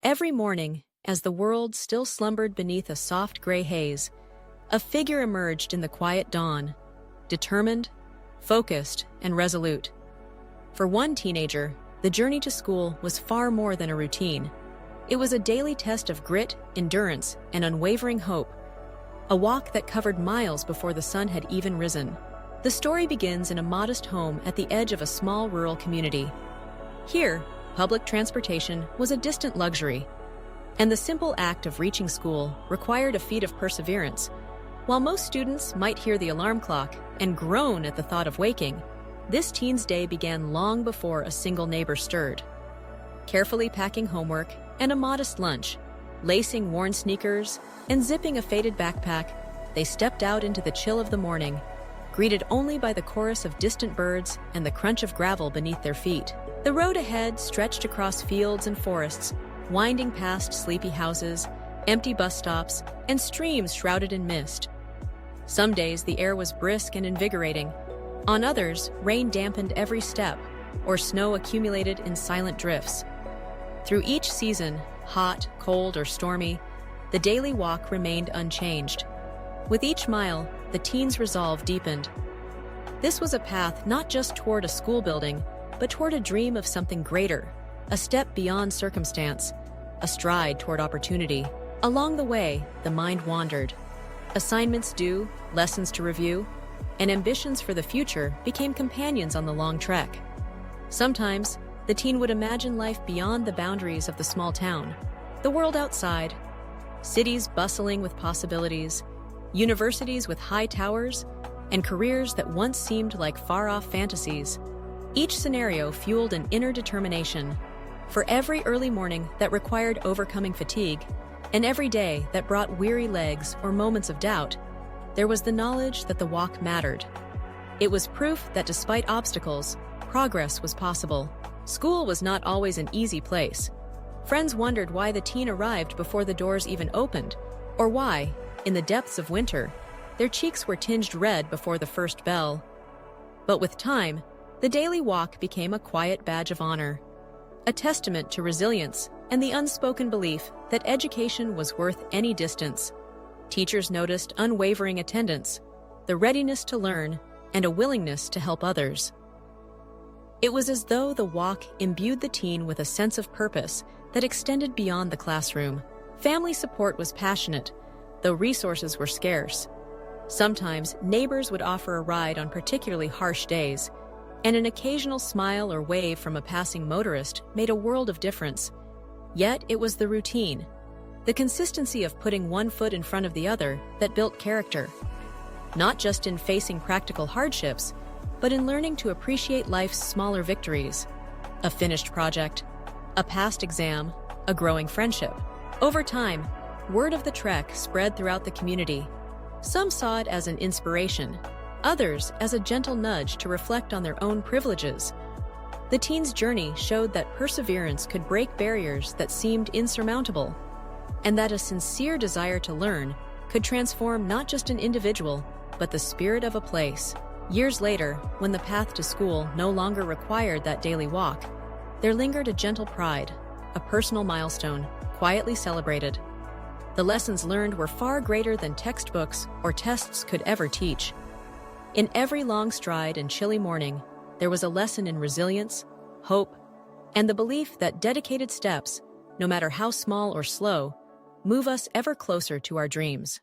Every morning, as the world still slumbered beneath a soft gray haze, a figure emerged in the quiet dawn, determined, focused, and resolute. For one teenager, the journey to school was far more than a routine. It was a daily test of grit, endurance, and unwavering hope, a walk that covered miles before the sun had even risen. The story begins in a modest home at the edge of a small rural community. Here, public transportation was a distant luxury, and the simple act of reaching school required a feat of perseverance. While most students might hear the alarm clock and groan at the thought of waking, this teen's day began long before a single neighbor stirred. Carefully packing homework and a modest lunch, lacing worn sneakers, and zipping a faded backpack, they stepped out into the chill of the morning, greeted only by the chorus of distant birds and the crunch of gravel beneath their feet. The road ahead stretched across fields and forests, winding past sleepy houses, empty bus stops, and streams shrouded in mist. Some days the air was brisk and invigorating. On others, rain dampened every step, or snow accumulated in silent drifts. Through each season, hot, cold, or stormy, the daily walk remained unchanged. With each mile, the teens' resolve deepened. This was a path not just toward a school building, but toward a dream of something greater, a step beyond circumstance, a stride toward opportunity. Along the way, the mind wandered. Assignments due, lessons to review, and ambitions for the future became companions on the long trek. Sometimes, the teen would imagine life beyond the boundaries of the small town, the world outside, cities bustling with possibilities, universities with high towers, and careers that once seemed like far-off fantasies. Each scenario fueled an inner determination. For every early morning that required overcoming fatigue, and every day that brought weary legs or moments of doubt, there was the knowledge that the walk mattered. It was proof that despite obstacles, progress was possible. School was not always an easy place. Friends wondered why the teen arrived before the doors even opened, or why, in the depths of winter, their cheeks were tinged red before the first bell. But with time, the daily walk became a quiet badge of honor, a testament to resilience and the unspoken belief that education was worth any distance. Teachers noticed unwavering attendance, the readiness to learn, and a willingness to help others. It was as though the walk imbued the teen with a sense of purpose that extended beyond the classroom. Family support was passionate, though resources were scarce. Sometimes, neighbors would offer a ride on particularly harsh days, and an occasional smile or wave from a passing motorist made a world of difference. Yet it was the routine, the consistency of putting one foot in front of the other, that built character. Not just in facing practical hardships, but in learning to appreciate life's smaller victories. A finished project, a passed exam, a growing friendship. Over time, word of the trek spread throughout the community. Some saw it as an inspiration, others as a gentle nudge to reflect on their own privileges. The teen's journey showed that perseverance could break barriers that seemed insurmountable, and that a sincere desire to learn could transform not just an individual, but the spirit of a place. Years later, when the path to school no longer required that daily walk, there lingered a gentle pride, a personal milestone, quietly celebrated. The lessons learned were far greater than textbooks or tests could ever teach. In every long stride and chilly morning, there was a lesson in resilience, hope, and the belief that dedicated steps, no matter how small or slow, move us ever closer to our dreams.